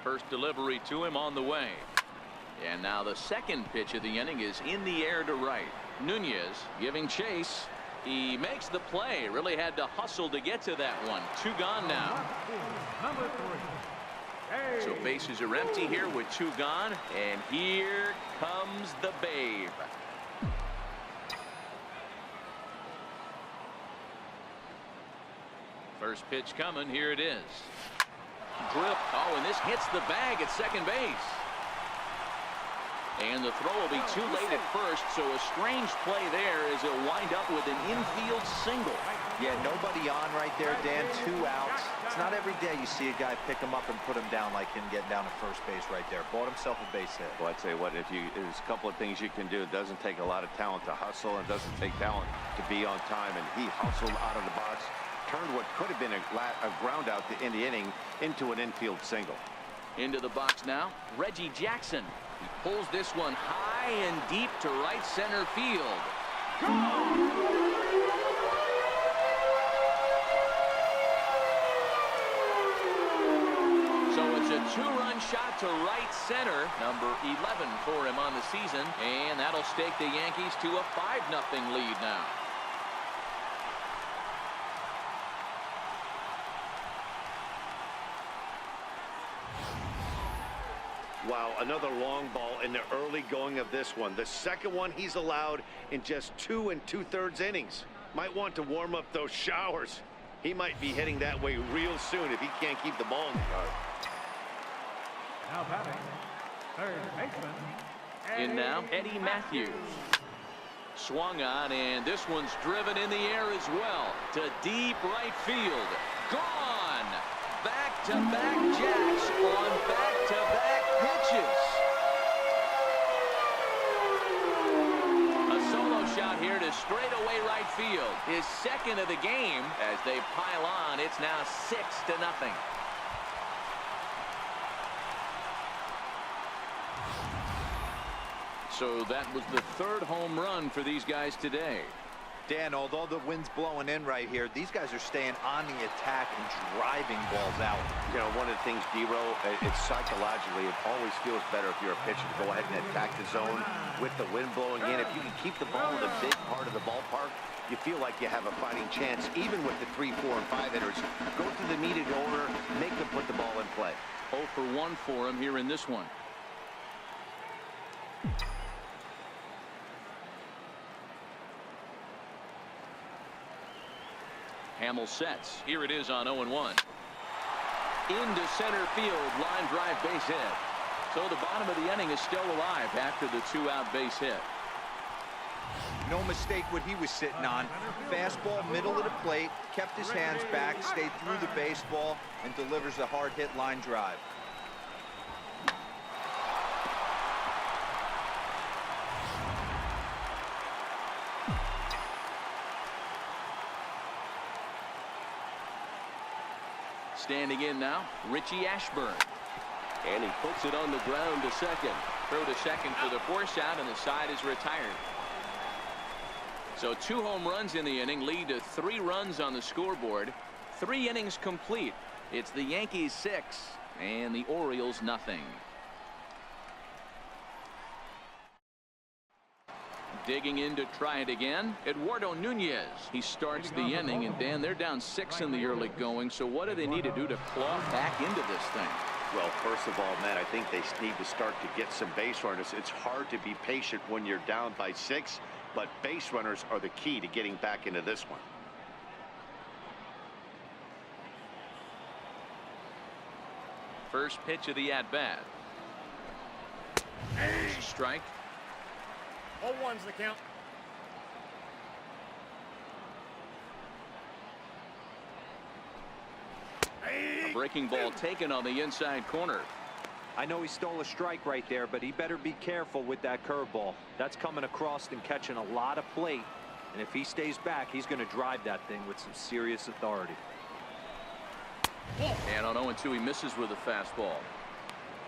First delivery to him on the way. And now the second pitch of the inning is in the air to right. Nunez giving chase. He makes the play. Really had to hustle to get to that one. 2 gone now. Number 3. So bases are empty here with 2 gone. And here comes the Babe. First pitch coming. Here it is. Drip. Oh, and this hits the bag at second base. And the throw will be too late at first, so a strange play there as he'll wind up with an infield single. Yeah, nobody on right there, Dan. 2 outs. It's not every day you see a guy pick him up and put him down like him getting down to first base right there. Bought himself a base hit. Well, I'd say what, there's a couple of things you can do. It doesn't take a lot of talent to hustle, and it doesn't take talent to be on time. And he hustled out of the box, turned what could have been a ground out in the inning into an infield single. Into the box now, Reggie Jackson. He pulls this one high and deep to right center field. Go! So it's a 2-run shot to right center. Number 11 for him on the season. And that'll stake the Yankees to a 5-0 lead now. Wow, another long ball in the early going of this one. The second one he's allowed in just 2 2/3 innings. Might want to warm up those showers. He might be heading that way real soon if he can't keep the ball in the yard. Now batting, third baseman. In now, Eddie Matthews. Swung on, and this one's driven in the air as well to deep right field. Gone! Back-to-back jacks on back-to-back pitches. A solo shot here to straightaway right field. His second of the game. As they pile on, it's now 6-0. So that was the 3rd home run for these guys today. Dan, although the wind's blowing in right here, these guys are staying on the attack and driving balls out. You know, one of the things, D-Row, it's psychologically, it always feels better if you're a pitcher to go ahead and attack the zone with the wind blowing in. If you can keep the ball in a big part of the ballpark, you feel like you have a fighting chance, even with the 3, 4, and 5 hitters. Go to the needed order, make them put the ball in play. 0 for 1 for him here in this one. Hamill sets. Here it is on 0-1. Into center field, line drive base hit. So the bottom of the inning is still alive after the 2-out base hit. No mistake what he was sitting on. Fastball, middle of the plate, kept his hands back, stayed through the baseball, and delivers a hard hit line drive. Standing in now, Richie Ashburn. And he puts it on the ground to second. Throw to second for the force out, and the side is retired. So 2 home runs in the inning lead to 3 runs on the scoreboard. 3 innings complete. It's the Yankees 6 and the Orioles nothing. Digging in to try it again, Eduardo Nunez. He starts the inning, and Dan, they're down 6 in the early going. So what do they need to do to claw back into this thing? Well, first of all, Matt, I think they need to start to get some base runners. It's hard to be patient when you're down by 6, but base runners are the key to getting back into this one. First pitch of the at-bat. Strike. 0-1's the count. A breaking ball taken on the inside corner. I know he stole a strike right there, but he better be careful with that curveball. That's coming across and catching a lot of plate. And if he stays back, he's going to drive that thing with some serious authority. And on 0-2, he misses with a fastball.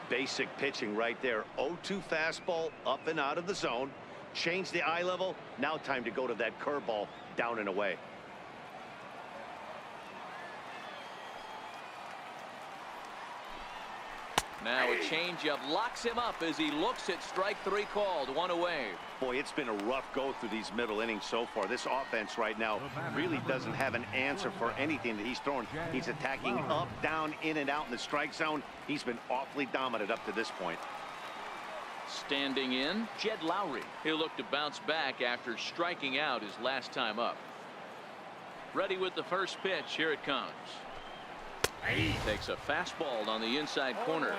Basic pitching right there. 0-2 fastball up and out of the zone. Change the eye level. Now time to go to that curveball down and away. Now a changeup locks him up as he looks at strike 3 called. 1 away. Boy, it's been a rough go through these middle innings so far. This offense right now really doesn't have an answer for anything that he's throwing. He's attacking up, down, in and out in the strike zone. He's been awfully dominant up to this point. Standing in, Jed Lowry. He'll look to bounce back after striking out his last time up. Ready with the first pitch. Here it comes. Takes a fastball on the inside corner.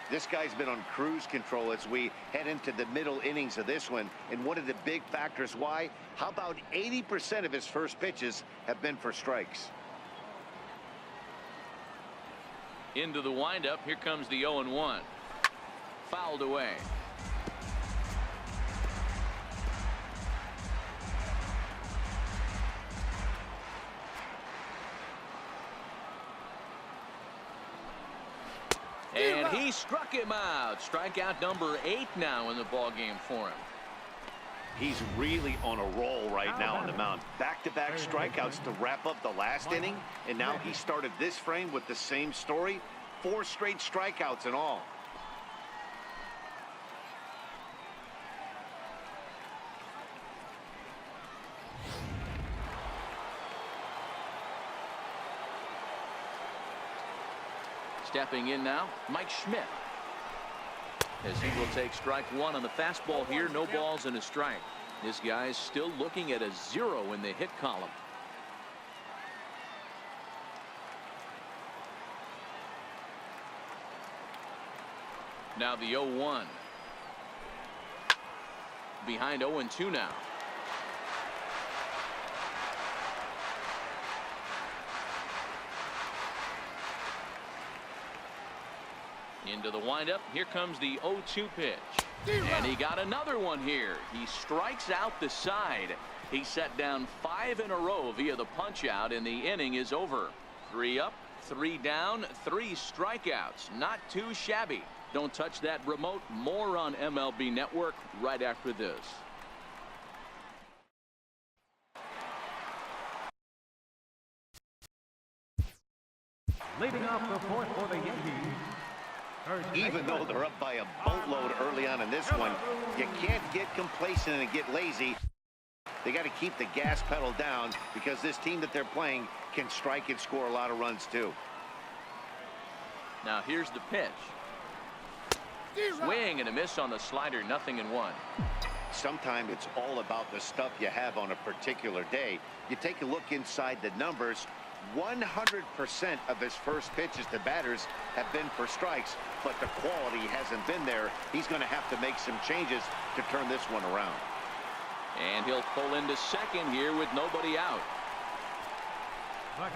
This guy's been on cruise control as we head into the middle innings of this one. And one of the big factors why, how about 80% of his first pitches have been for strikes? Into the windup. Here comes the 0-1. Fouled away. And he struck him out. Strikeout number 8 now in the ball game for him. He's really on a roll right now on the mound. Back-to-back strikeouts to wrap up the last inning, and now he started this frame with the same story. 4 straight strikeouts in all. Stepping in now, Mike Schmidt. As he will take strike 1 on the fastball here. No balls and a strike. This guy's still looking at a 0 in the hit column. Now the 0-1. Behind 0-2 now. Into the windup. Here comes the 0-2 pitch. And he got another one here. He strikes out the side. He set down 5 in a row via the punch out, and the inning is over. 3 up, 3 down, 3 strikeouts. Not too shabby. Don't touch that remote. More on MLB Network right after this. Leading off the 4th for the Yankees. Even though they're up by a boatload early on in this one, you can't get complacent and get lazy. They got to keep the gas pedal down because this team that they're playing can strike and score a lot of runs too. Now here's the pitch. Swing and a miss on the slider. 0-1. Sometimes it's all about the stuff you have on a particular day. You take a look inside the numbers. 100% of his first pitches to batters have been for strikes, but the quality hasn't been there. He's going to have to make some changes to turn this one around. And he'll pull into second here with nobody out.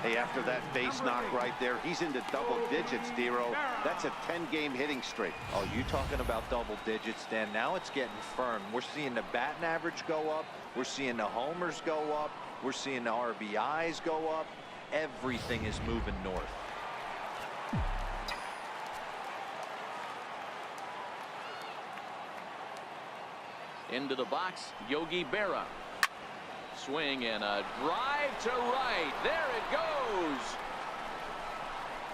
Hey, after that base knock right there, he's into double digits, Dero. That's a 10-game hitting streak. Oh, you talking about double digits, Dan? Now it's getting firm. We're seeing the batting average go up. We're seeing the homers go up. We're seeing the RBIs go up. Everything is moving north. Into the box, Yogi Berra. Swing and a drive to right. There it goes.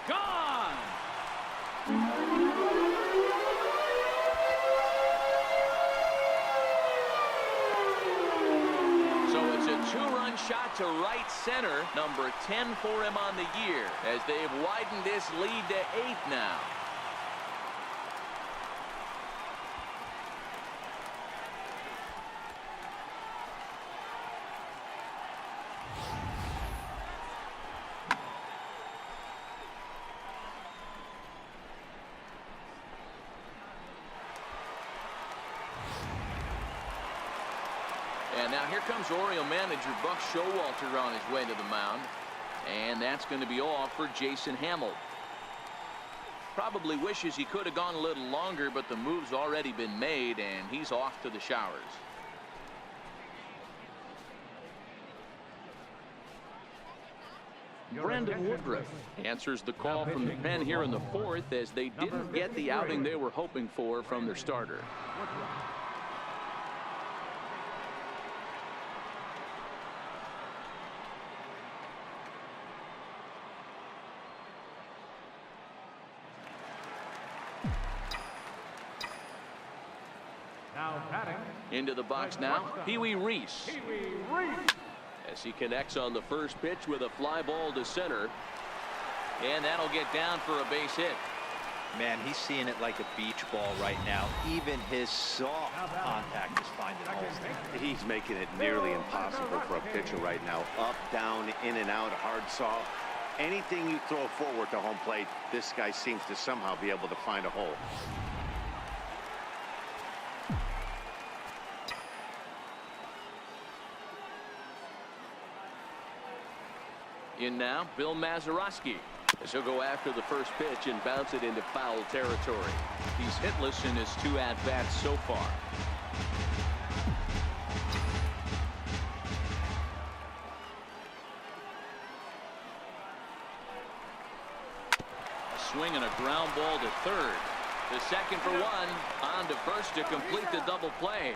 Gone. So it's a 2-run shot to right center. Number 10 for him on the year as they've widened this lead to 8 now. And now here comes Oriole manager Buck Showalter on his way to the mound. And that's going to be all for Jason Hamill. Probably wishes he could have gone a little longer, but the move's already been made, and he's off to the showers. Brandon Woodruff answers the call from the pen here in the 4th as they didn't get the outing they were hoping for from their starter. Into the box now, Pee-wee Reese. As he connects on the first pitch with a fly ball to center. And that'll get down for a base hit. Man, he's seeing it like a beach ball right now. Even his soft contact is finding holes. He's making it nearly impossible for a pitcher right now. Up, down, in and out, hard soft. Anything you throw forward to home plate, this guy seems to somehow be able to find a hole. In now, Bill Mazeroski. As he'll go after the first pitch and bounce it into foul territory. He's hitless in his 2 at-bats so far. A swing and a ground ball to third. The second for one. On to first to complete the double play.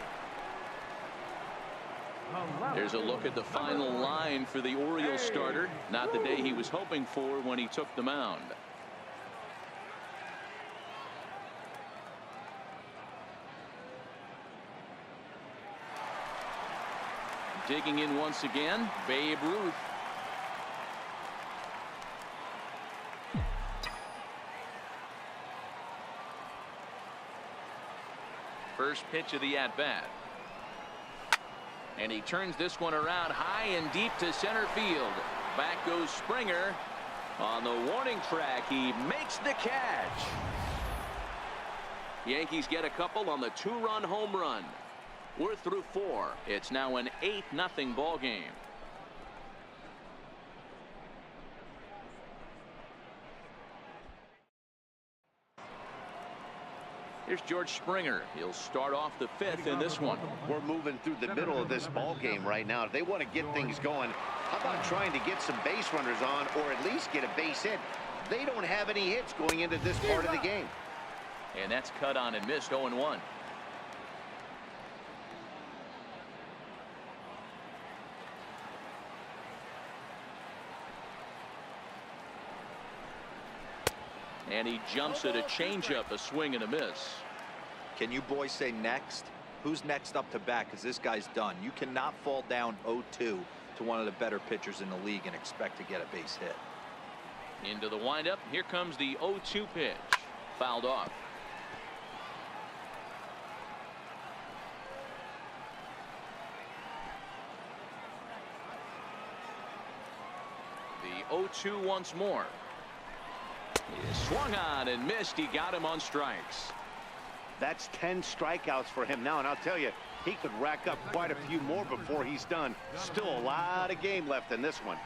There's a look at the final line for the Orioles starter. Not the day he was hoping for when he took the mound. Digging in once again, Babe Ruth. First pitch of the at-bat. And he turns this one around high and deep to center field. Back goes Springer. On the warning track, he makes the catch. Yankees get a couple on the 2-run home run. We're through 4. It's now an 8-0 ball game. Here's George Springer. He'll start off the 5th in this one. We're moving through the middle of this ball game right now. If they want to get things going, how about trying to get some base runners on or at least get a base hit? They don't have any hits going into this part of the game. And that's cut on and missed. 0-1. And he jumps at a changeup, a swing and a miss. Can you boys say next? Who's next up to bat? Because this guy's done. You cannot fall down 0-2 to one of the better pitchers in the league and expect to get a base hit. Into the windup. Here comes the 0-2 pitch. Fouled off. The 0-2 once more. He swung on and missed. He got him on strikes. That's 10 strikeouts for him now, and I'll tell you, he could rack up quite a few more before he's done. Still a lot of game left in this one.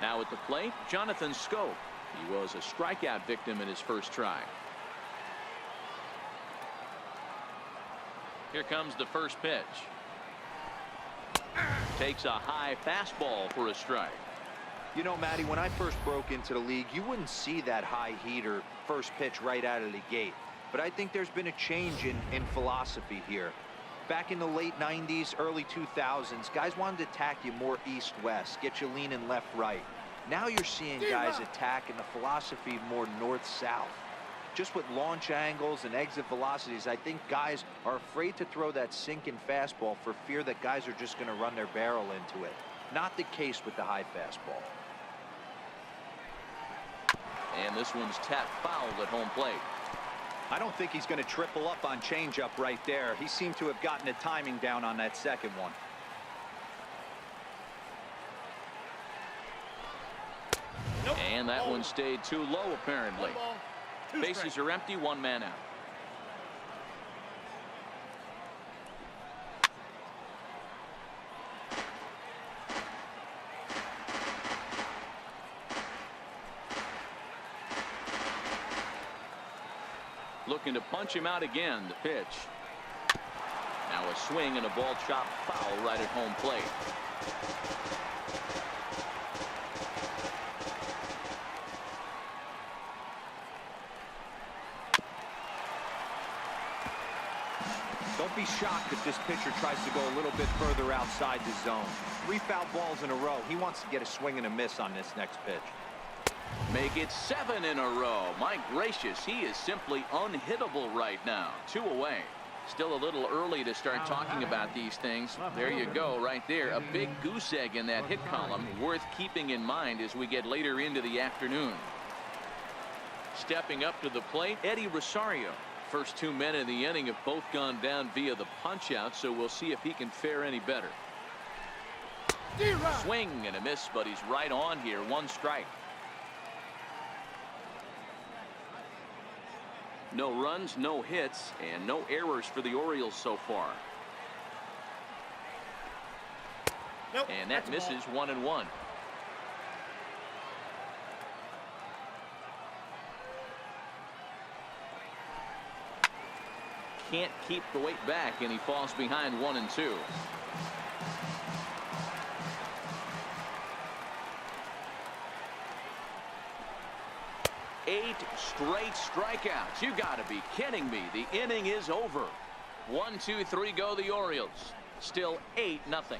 Now at the plate, Jonathan Schoop. He was a strikeout victim in his first try. Here comes the first pitch. Takes a high fastball for a strike. You know, Matty, when I first broke into the league, you wouldn't see that high heater first pitch right out of the gate. But I think there's been a change in philosophy here. Back in the late 90s, early 2000s, guys wanted to attack you more east-west, get you leaning left-right. Now you're seeing guys attack in the philosophy more north-south. Just with launch angles and exit velocities, I think guys are afraid to throw that sinking fastball for fear that guys are just going to run their barrel into it. Not the case with the high fastball. And this one's tapped foul at home plate. I don't think he's going to triple up on changeup right there. He seemed to have gotten the timing down on that second one. And that one stayed too low, apparently. Bases are empty, 1 man out. Looking to punch him out again. The pitch. Now a swing and a ball chopped foul right at home plate. Don't be shocked if this pitcher tries to go a little bit further outside the zone. 3 foul balls in a row. He wants to get a swing and a miss on this next pitch. Make it 7 in a row. My gracious, he is simply unhittable right now. 2 away. Still a little early to start talking about these things. There you go, right there. A big goose egg in that hit column, worth keeping in mind as we get later into the afternoon. Stepping up to the plate, Eddie Rosario. First 2 men in the inning have both gone down via the punch out, so we'll see if he can fare any better. Swing and a miss, but he's right on here. 1 strike. No runs, no hits, and no errors for the Orioles so far. Nope, and that misses 1-1. Can't keep the weight back, and he falls behind 1-2. 8 straight strikeouts. You got to be kidding me. The inning is over. 1, 2, 3 go the Orioles. Still 8-0.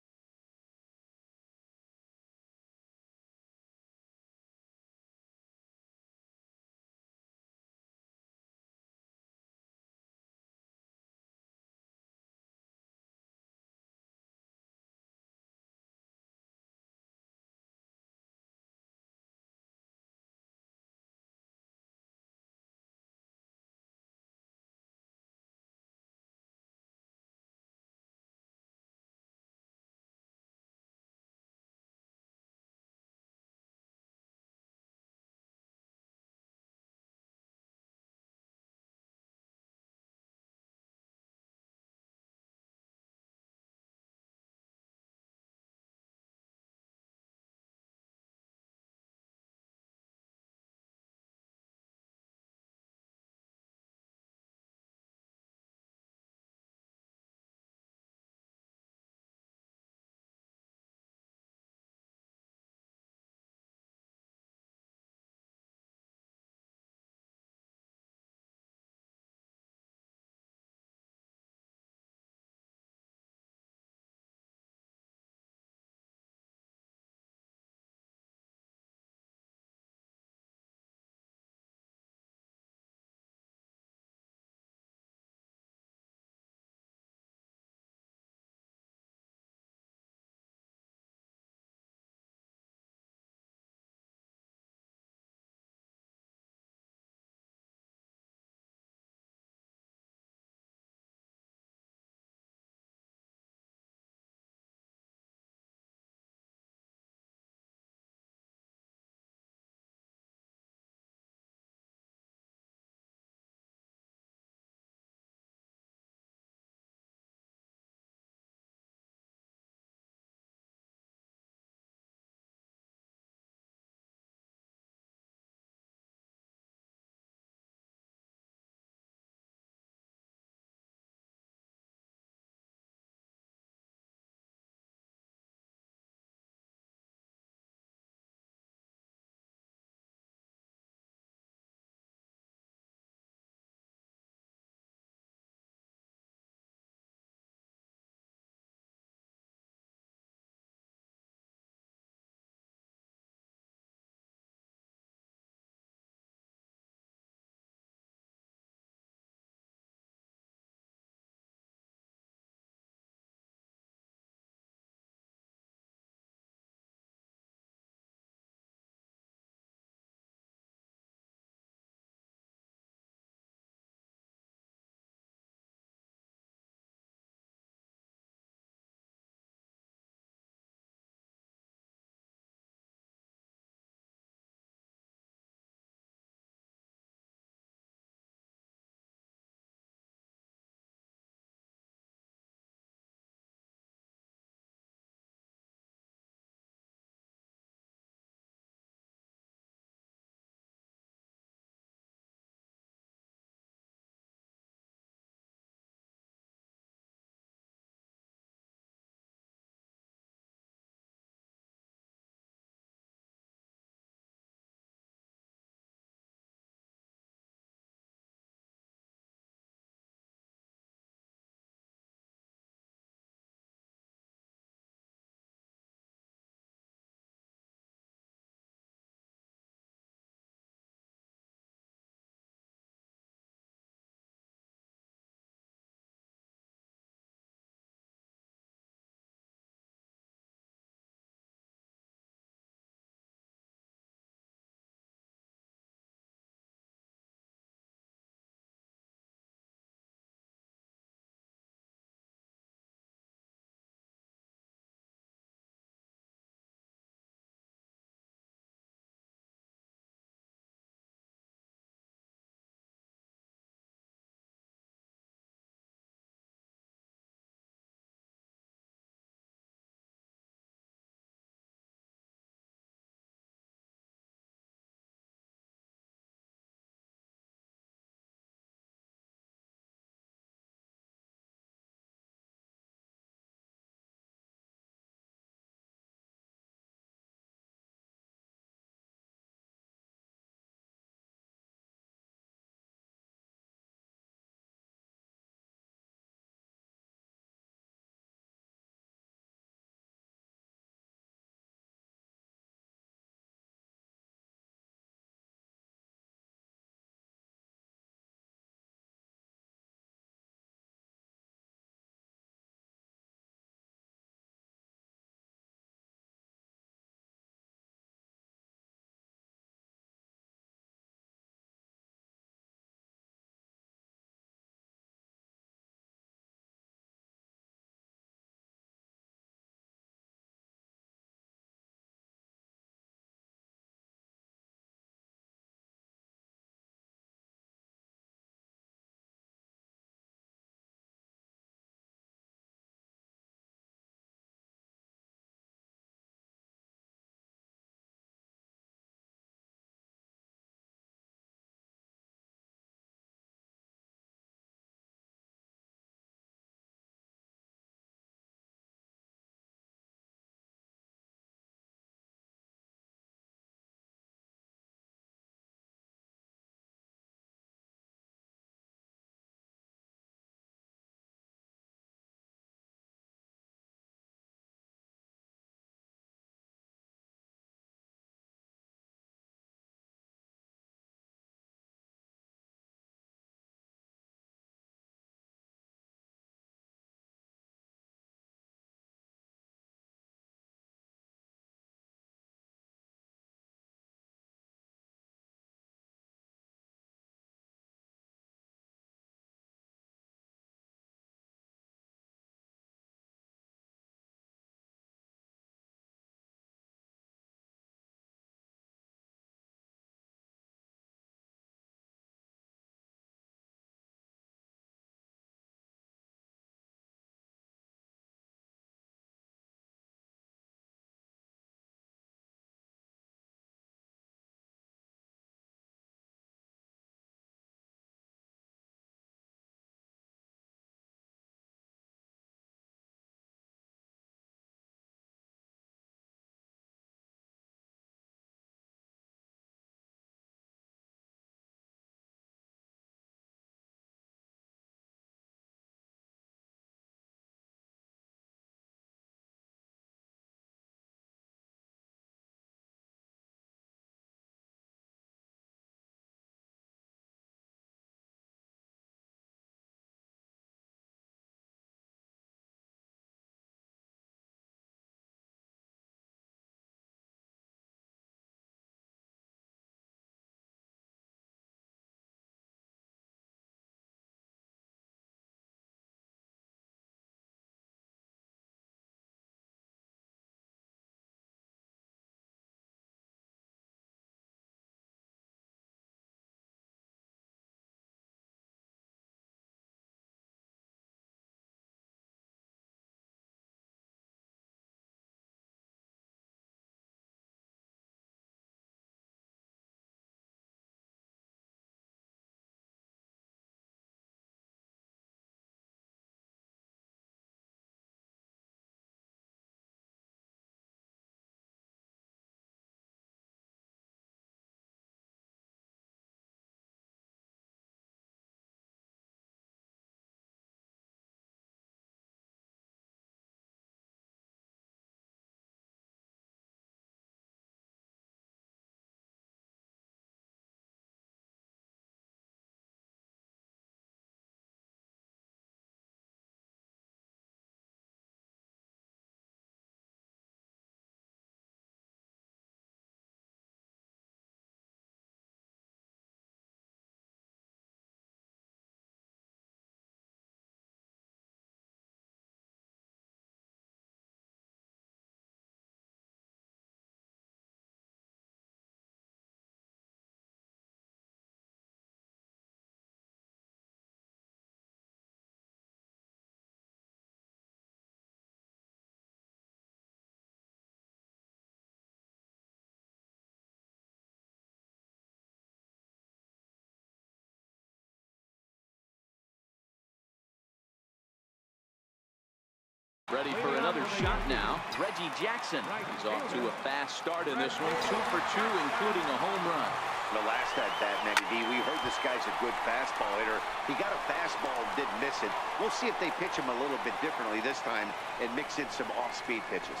Ready for another shot now. Reggie Jackson. He's off to a fast start in this one. 2 for 2, including a home run. The last at bat, Matty D, we heard this guy's a good fastball hitter. He got a fastball and didn't miss it. We'll see if they pitch him a little bit differently this time and mix in some off-speed pitches.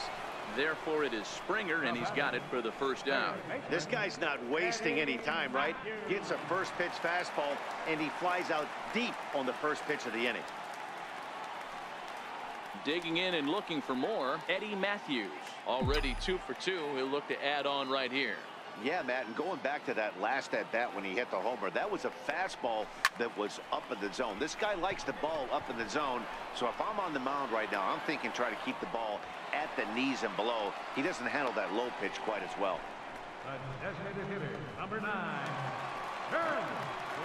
Therefore, it is Springer, and he's got it for the first out. This guy's not wasting any time, right? Gets a first pitch fastball, and he flies out deep on the first pitch of the inning. Digging in and looking for more, Eddie Matthews. Already 2 for 2. He'll look to add on right here. Yeah, Matt, and going back to that last at-bat when he hit the homer, that was a fastball that was up in the zone. This guy likes the ball up in the zone, so if I'm on the mound right now, I'm thinking try to keep the ball at the knees and below. He doesn't handle that low pitch quite as well. The designated hitter, number 9, Ted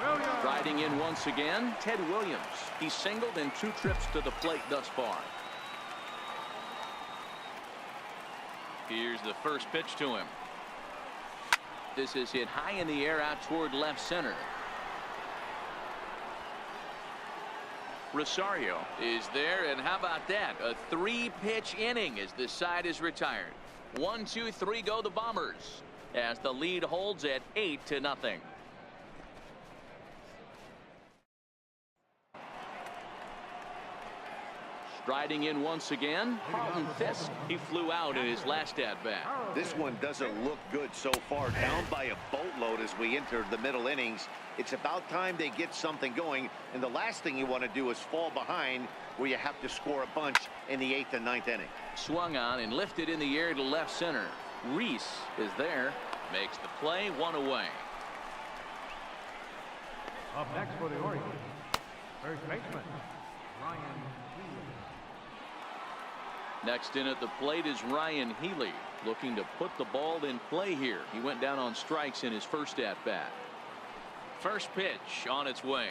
Williams. Riding in once again, Ted Williams. He's singled in 2 trips to the plate thus far. Here's the first pitch to him. This is hit high in the air out toward left center. Rosario is there, and how about that? A 3-pitch inning as this side is retired. 1, 2, 3 go the Bombers as the lead holds at 8-0. Striding in once again, Carlton Fisk. He flew out in his last at-bat. This one doesn't look good so far. Down by a boatload as we enter the middle innings. It's about time they get something going, and the last thing you want to do is fall behind where you have to score a bunch in the 8th and 9th inning. Swung on and lifted in the air to left center. Reese is there, makes the play, 1 away. Up next for the Orioles, first baseman, Ryan Healy. Next in at the plate is Ryan Healy, looking to put the ball in play here. He went down on strikes in his first at-bat. First pitch on its way.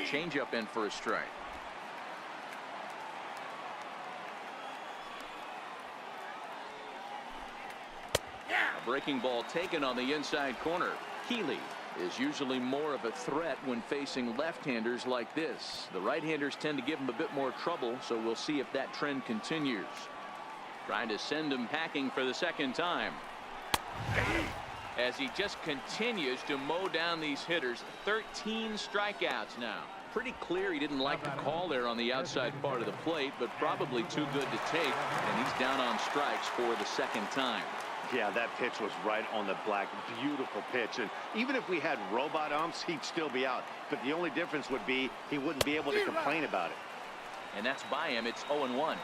Changeup in for a strike. A breaking ball taken on the inside corner. Healy is usually more of a threat when facing left-handers like this. The right-handers tend to give him a bit more trouble, so we'll see if that trend continues. Trying to send him packing for the second time. As he just continues to mow down these hitters. 13 strikeouts now. Pretty clear he didn't like the call there on the outside part of the plate, but probably too good to take, and he's down on strikes for the second time. Yeah, that pitch was right on the black. Beautiful pitch. And even if we had robot umps, he'd still be out. But the only difference would be he wouldn't be able to complain about it. And that's by him. It's 0-1.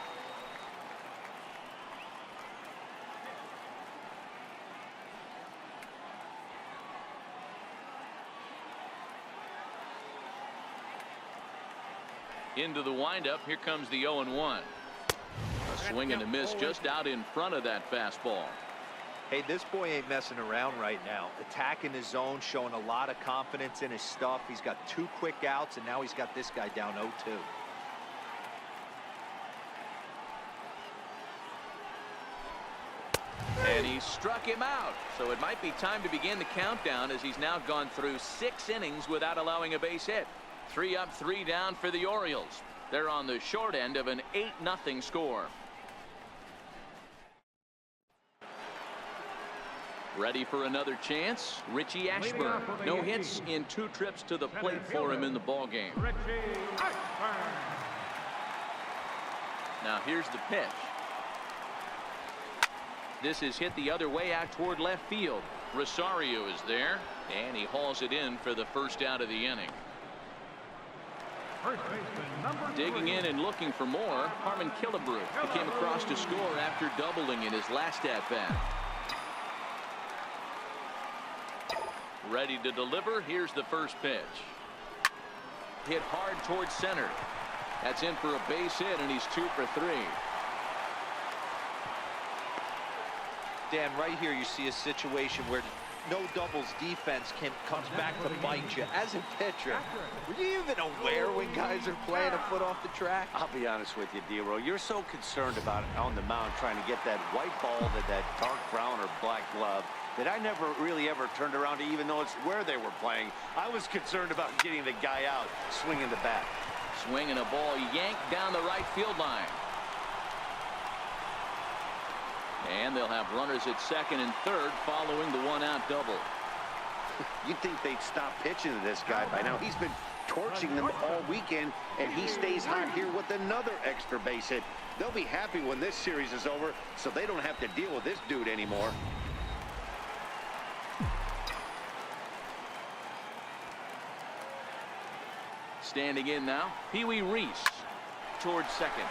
Into the windup. Here comes the 0-1. A swing and a miss just out in front of that fastball. Hey, this boy ain't messing around right now. Attacking his zone, showing a lot of confidence in his stuff. He's got 2 quick outs, and now he's got this guy down 0-2. And he struck him out. So it might be time to begin the countdown as he's now gone through 6 innings without allowing a base hit. 3 up, 3 down for the Orioles. They're on the short end of an 8-0 score. Ready for another chance. Richie Ashburn. No hits in 2 trips to the plate for him in the ballgame. Richie Ashburn. Now here's the pitch. This is hit the other way out toward left field. Rosario is there, and he hauls it in for the first out of the inning. First baseman, number 3. Digging in and looking for more, Harmon Killebrew. He came across to score after doubling in his last at-bat. Ready to deliver. Here's the first pitch. Hit hard towards center. That's in for a base hit, and he's 2 for 3. Dan, right here you see a situation where no doubles defense comes back to bite you. As a pitcher, were you even aware when guys are playing a foot off the track? I'll be honest with you, D-Row. You're so concerned about it on the mound trying to get that white ball to that dark brown or black glove that I never really ever turned around to even know it's where they were playing. I was concerned about getting the guy out swinging the bat. swing and a ball yanked down the right field line. And they'll have runners at second and third following the one-out double. You'd think they'd stop pitching to this guy by now. He's been torching them all weekend, and he stays hot here with another extra base hit. They'll be happy when this series is over, so they don't have to deal with this dude anymore. Standing in now, Pee Wee Reese towards second.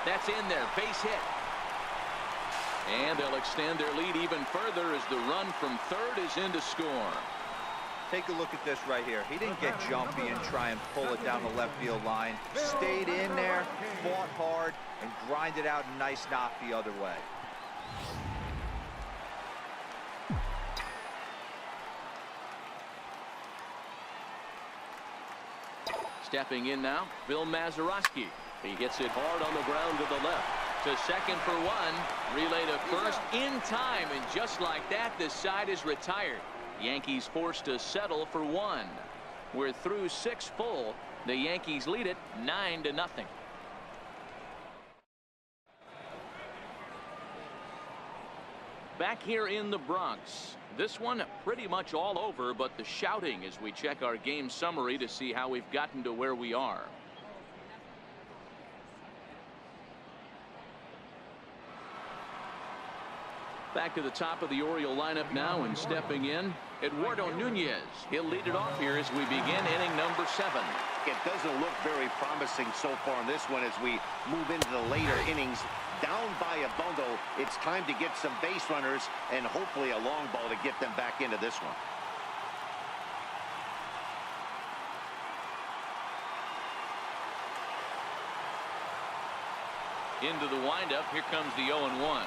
That's in there, base hit. And they'll extend their lead even further as the run from third is in to score. Take a look at this right here. He didn't get jumpy and try and pull it down the left field line. Stayed in there, fought hard, and grinded out a nice knock the other way. Stepping in now, Bill Mazeroski. He hits it hard on the ground to the left. To second for one. Relay to first in time, and just like that, the side is retired. Yankees forced to settle for one. We're through 6 full. The Yankees lead it 9-0. Back here in the Bronx. This one pretty much all over, but the shouting as we check our game summary to see how we've gotten to where we are. Back to the top of the Oriole lineup now, and stepping in, Eduardo Nunez. He'll lead it off here as we begin inning number 7. It doesn't look very promising so far in this one as we move into the later innings. Down by a bundle, it's time to get some base runners and hopefully a long ball to get them back into this one. Into the windup, here comes the 0-1.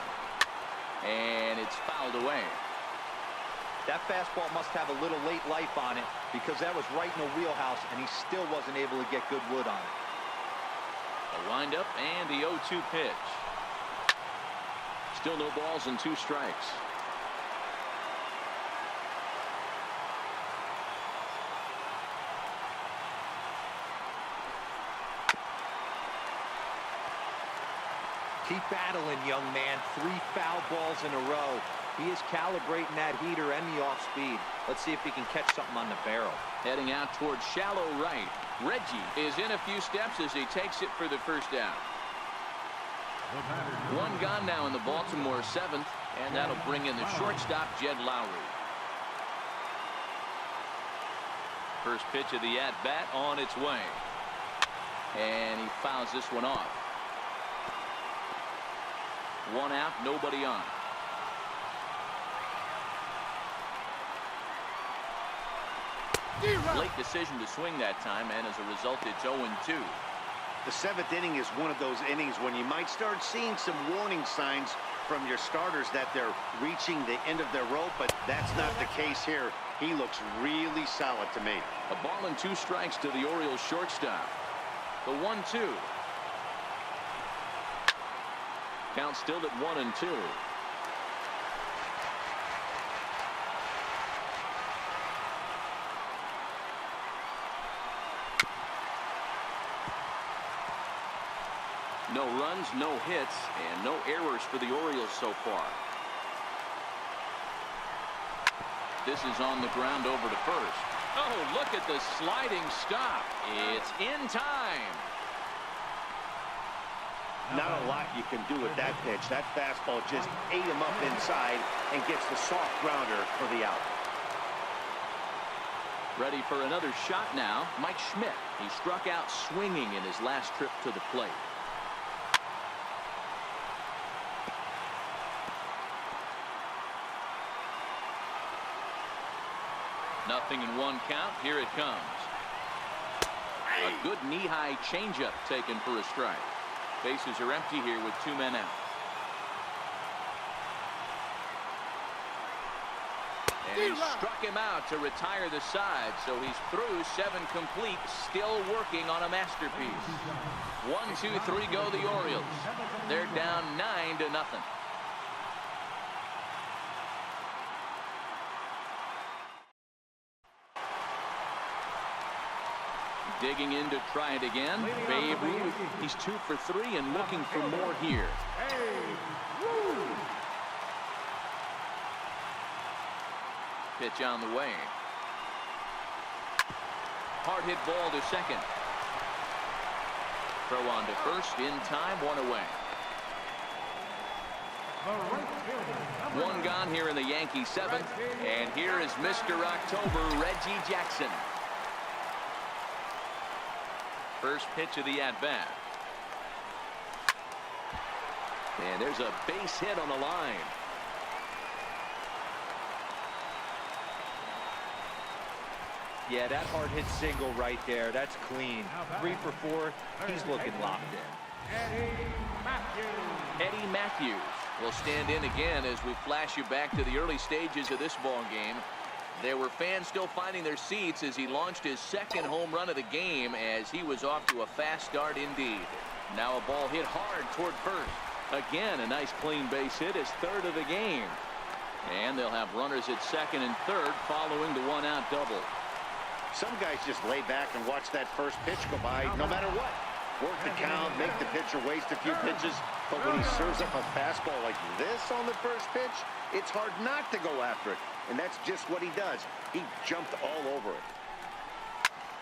And it's fouled away. That fastball must have a little late life on it because that was right in the wheelhouse, and he still wasn't able to get good wood on it. A windup and the 0-2 pitch. Still no balls and 2 strikes. Keep battling, young man. 3 foul balls in a row. He is calibrating that heater and the off speed. Let's see if he can catch something on the barrel. Heading out towards shallow right. Reggie is in a few steps as he takes it for the first out. 1 gone now in the Baltimore 7th, and that'll bring in the shortstop, Jed Lowry. First pitch of the at-bat on its way. And he fouls this one off. 1 out, nobody on. Late decision to swing that time, and as a result, it's 0-2. The 7th inning is one of those innings when you might start seeing some warning signs from your starters that they're reaching the end of their rope, but that's not the case here. He looks really solid to me. A ball and 2 strikes to the Orioles shortstop. The 1-2. Count still at 1-2. No runs, no hits, and no errors for the Orioles so far. This is on the ground over to first. Oh, look at the sliding stop. It's in time. Not a lot you can do with that pitch. That fastball just ate him up inside and gets the soft grounder for the out. Ready for another shot now, Mike Schmidt. He struck out swinging in his last trip to the plate. Nothing in 1 count. Here it comes. A good knee-high changeup taken for a strike. Bases are empty here with 2 men out. And he struck him out to retire the side, so he's through 7 complete, still working on a masterpiece. 1, 2, 3 go the Orioles. They're down 9-0. Digging in to try it again. Babe Ruth. He's 2 for 3 and looking for more here. Pitch on the way. Hard hit ball to second. Throw on to first in time, 1 away. One gone here in the Yankee 7th, and here is Mr. October, Reggie Jackson. First pitch of the at-bat. And there's a base hit on the line. Yeah, that hard hit single right there. That's clean. 3 for 4. He's looking locked in. Eddie Matthews will stand in again as we flash you back to the early stages of this ball game. There were fans still finding their seats as he launched his 2nd home run of the game as he was off to a fast start indeed. Now a ball hit hard toward first. Again, a nice clean base hit, his 3rd of the game. And they'll have runners at 2nd and 3rd following the 1-out double. Some guys just lay back and watch that first pitch go by no matter what. Work the count, make the pitcher waste a few pitches. But when he serves up a fastball like this on the first pitch, it's hard not to go after it. And that's just what he does. He jumped all over it.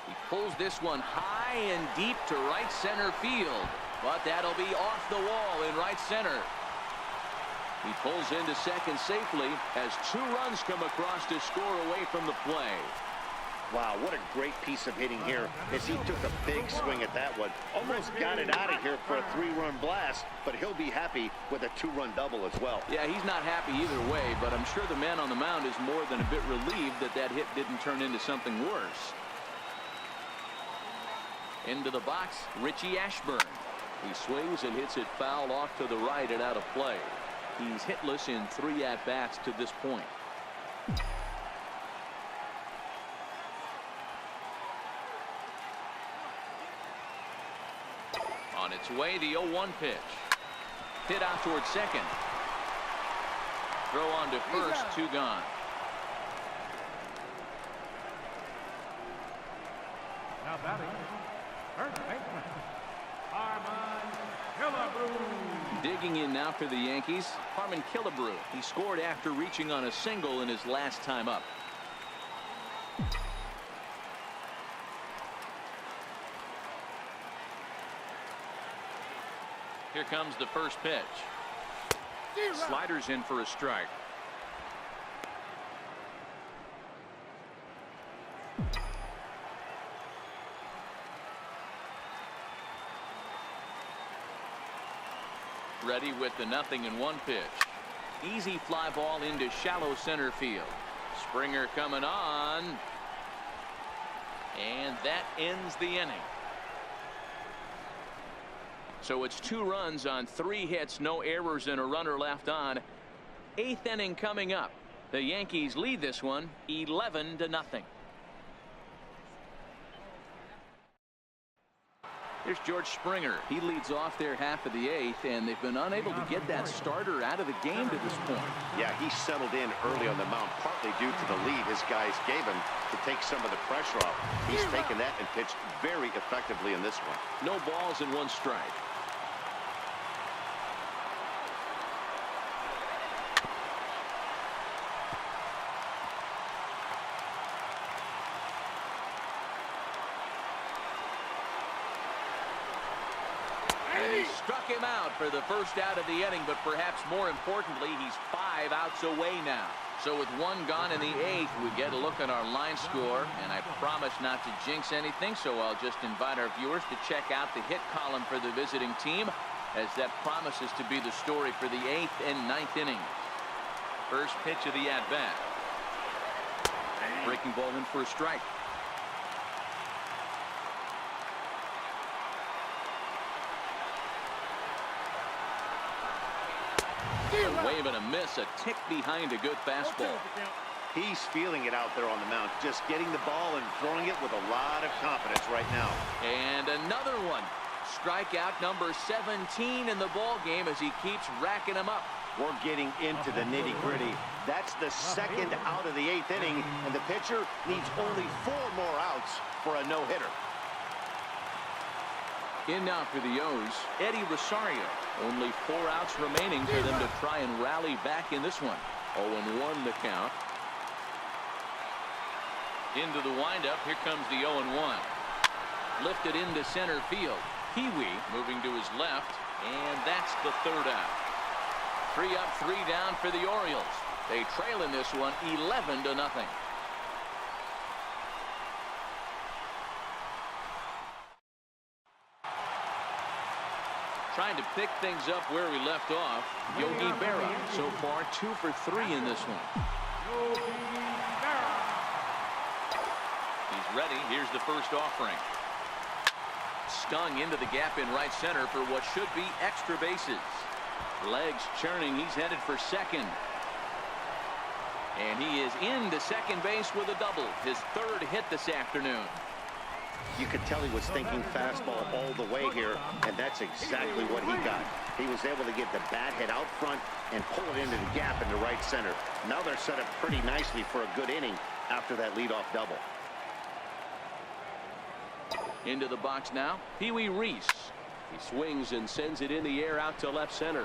He pulls this one high and deep to right center field. But that'll be off the wall in right center. He pulls into second safely as 2 runs come across to score away from the play. Wow, what a great piece of hitting here as he took a big swing at that one. Almost got it out of here for a 3-run blast, but he'll be happy with a 2-run double as well. Yeah, he's not happy either way, but I'm sure the man on the mound is more than a bit relieved that that hit didn't turn into something worse. Into the box, Richie Ashburn. He swings and hits it foul off to the right and out of play. He's hitless in 3 at-bats to this point. On its way, the 0-1 pitch. Hit out towards second. Throw on to first, 2 gone. Now batting, first baseman, Harmon Killebrew. Digging in now for the Yankees, Harmon Killebrew. He scored after reaching on a single in his last time up. Here comes the first pitch. Sliders in for a strike. Ready with the 0-1 pitch. Easy fly ball into shallow center field. Springer coming on. And that ends the inning. So it's 2 runs on 3 hits, no errors, and a runner left on. 8th inning coming up. The Yankees lead this one 11-0. Here's George Springer. He leads off their half of the 8th, and they've been unable to get that starter out of the game to this point. Yeah, he settled in early on the mound, partly due to the lead his guys gave him to take some of the pressure off. He's taken that and pitched very effectively in this one. No balls and 1 strike. Struck him out for the first out of the inning, but perhaps more importantly, he's 5 outs away now. So with 1 gone in the 8th, we get a look at our line score, and I promise not to jinx anything, so I'll just invite our viewers to check out the hit column for the visiting team, as that promises to be the story for the 8th and 9th innings. First pitch of the at-bat. Breaking ball in for a strike. A wave and a miss, a tick behind a good fastball. He's feeling it out there on the mound, just getting the ball and throwing it with a lot of confidence right now. And another one. Strikeout number 17 in the ball game as he keeps racking them up. We're getting into the nitty-gritty. That's the 2nd out of the 8th inning, and the pitcher needs only 4 more outs for a no-hitter. In now for the O's, Eddie Rosario. Only 4 outs remaining for them to try and rally back in this one. 0-1 the count. Into the windup. Here comes the 0-1. Lifted into center field. Pee-wee moving to his left, and that's the 3rd out. 3 up, 3 down for the Orioles. They trail in this one 11-0. Trying to pick things up where we left off. Yogi Berra so far 2 for 3 in this one. He's ready. Here's the first offering. Stung into the gap in right center for what should be extra bases. Legs churning. He's headed for second. And he is into second base with a double. His 3rd hit this afternoon. You could tell he was thinking fastball all the way here, and that's exactly what he got. He was able to get the bat hit out front and pull it into the gap into right center. Now they're set up pretty nicely for a good inning after that leadoff double. Into the box now, Pee-wee Reese. He swings and sends it in the air out to left center.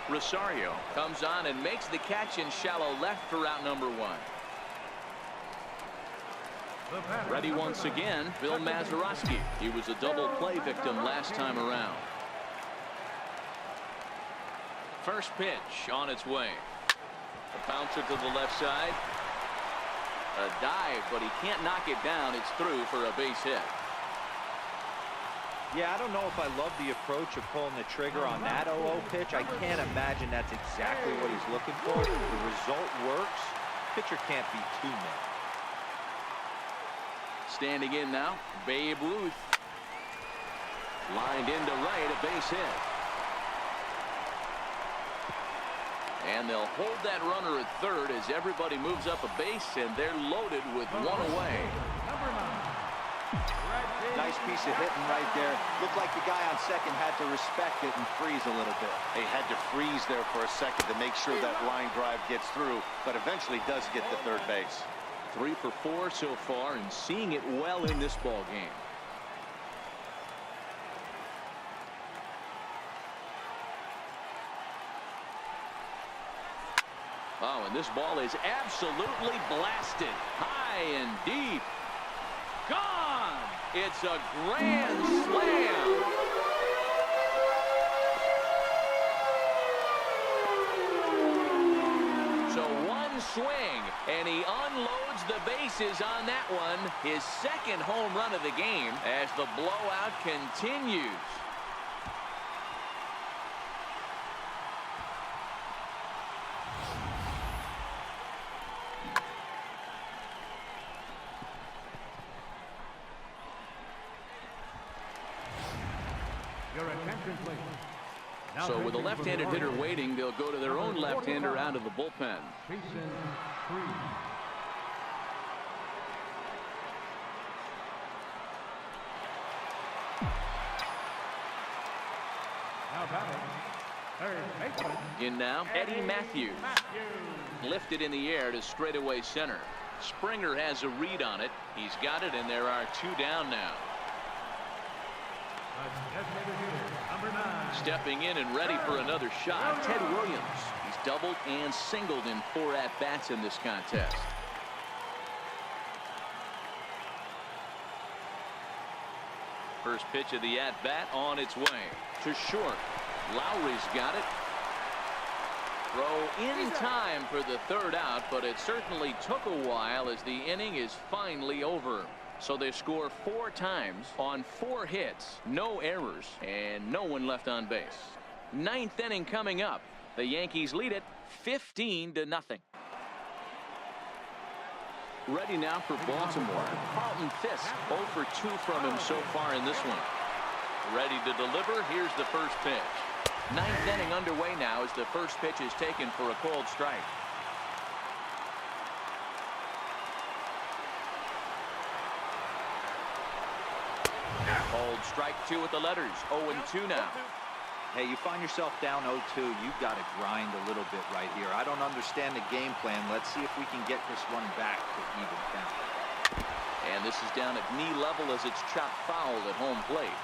Rosario comes on and makes the catch in shallow left for out number 1. Ready once again, Bill Mazeroski. He was a double play victim last time around. First pitch on its way. A bouncer to the left side. A dive, but he can't knock it down. It's through for a base hit. Yeah, I don't know if I love the approach of pulling the trigger on that 0-0 pitch. I can't imagine that's exactly what he's looking for. The result works. Pitcher can't be too mad. Standing in now, Babe Ruth. Lined into right, a base hit. And they'll hold that runner at 3rd as everybody moves up a base, and they're loaded with 1 away. Nice piece of hitting right there. Looked like the guy on second had to respect it and freeze a little bit. They had to freeze there for a second to make sure that line drive gets through, but eventually does get to 3rd base. 3 for 4 so far, and seeing it well in this ball game. Oh, and this ball is absolutely blasted. High and deep. Gone! It's a grand slam. So one swing, and he unloads the bases on that one. His 2nd home run of the game as the blowout continues. Your attention, please. Now So with a left-handed hitter waiting, they'll go to their own left-hander out of the bullpen. Jason 3. Now batting, 3rd baseman. In now, Eddie Matthews. Lifted in the air to straightaway center. Springer has a read on it. He's got it, and there are 2 down now. Designated hitter, number 9. Stepping in and ready for another shot, Ted Williams. He's doubled and singled in 4 at-bats in this contest. First pitch of the at-bat on its way. To short. Lowry's got it. Throw in time for the 3rd out, but it certainly took a while as the inning is finally over. So they score 4 times on 4 hits, no errors, and no one left on base. 9th inning coming up. The Yankees lead it 15-0. Ready now for Baltimore. Carlton Fisk 0 for 2 from him so far in this one. Ready to deliver. Here's the first pitch. 9th inning underway now as the first pitch is taken for a cold strike. Cold strike 2 with the letters. 0-2 now. Hey, you find yourself down 0-2, you've got to grind a little bit right here. I don't understand the game plan. Let's see if we can get this one back to even count. And this is down at knee level as it's chopped foul at home plate.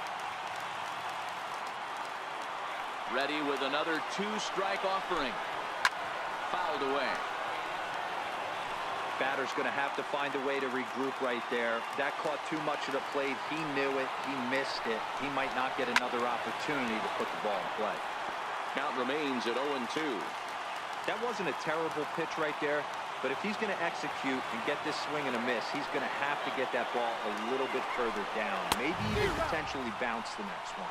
Ready with another 2-strike offering. Fouled away. Batter's going to have to find a way to regroup right there. That caught too much of the plate. He knew it. He missed it. He might not get another opportunity to put the ball in play. Count remains at 0-2. That wasn't a terrible pitch right there, but if he's going to execute and get this swing and a miss, he's going to have to get that ball a little bit further down. Maybe even potentially bounce the next one.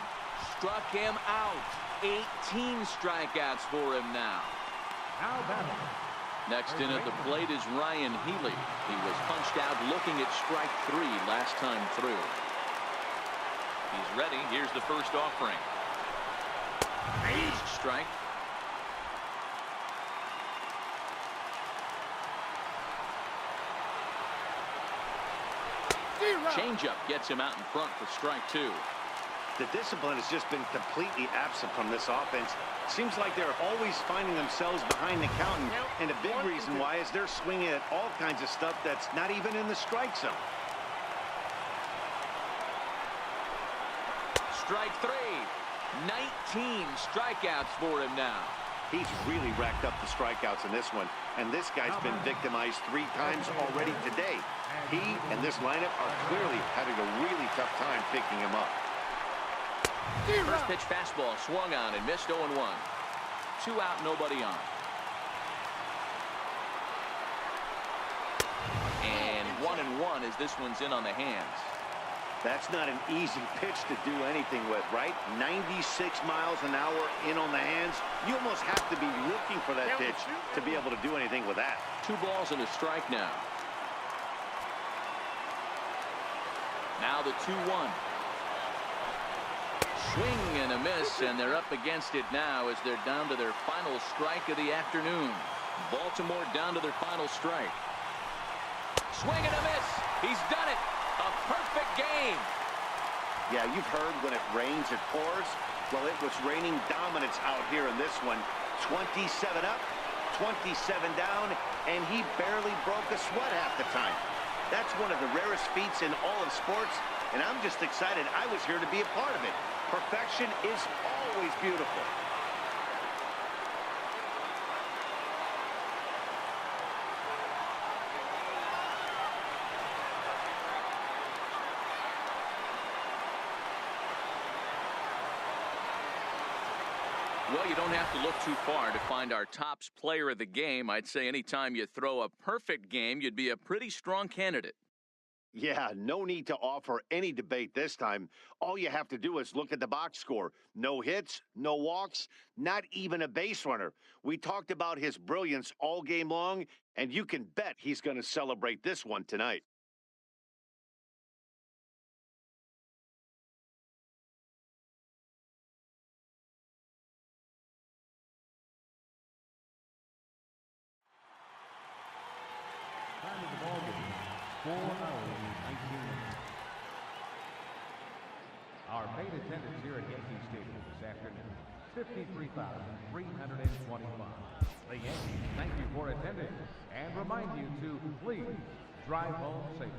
Struck him out. 18 strikeouts for him now. Now batting. Next in at the plate is Ryan Healy. He was punched out looking at strike 3 last time through. He's ready. Here's the first offering. Strike. Changeup gets him out in front for strike 2. The discipline has just been completely absent from this offense. Seems like they're always finding themselves behind the count, and a big reason why is they're swinging at all kinds of stuff that's not even in the strike zone. Strike 3. 19 strikeouts for him now. He's really racked up the strikeouts in this one, and this guy's been victimized 3 times already today. He and this lineup are clearly having a really tough time picking him up. First pitch fastball swung on and missed. 0-1. 2 out, nobody on. And 1-1 as this one's in on the hands. That's not an easy pitch to do anything with, right? 96 miles an hour in on the hands. You almost have to be looking for that pitch to be able to do anything with that. 2 balls and a strike now. Now the 2-1. Swing and a miss, and they're up against it now as they're down to their final strike of the afternoon. Baltimore down to their final strike. Swing and a miss. He's done it. A perfect game. Yeah, you've heard when it rains, it pours. Well, it was raining dominance out here in this one. 27 up, 27 down, and he barely broke a sweat half the time. That's one of the rarest feats in all of sports, and I'm just excited I was here to be a part of it. Perfection is always beautiful. Well, you don't have to look too far to find our tops player of the game. I'd say anytime you throw a perfect game, you'd be a pretty strong candidate. Yeah, no need to offer any debate this time. All you have to do is look at the box score. No hits, no walks, not even a base runner. We talked about his brilliance all game long, and you can bet he's going to celebrate this one tonight. Time of the ball game, 4 hours and 19 minutes. Our paid attendance here at Yankee Stadium this afternoon, 53,325. The Yankees thank you for attending and remind you to please drive home safely.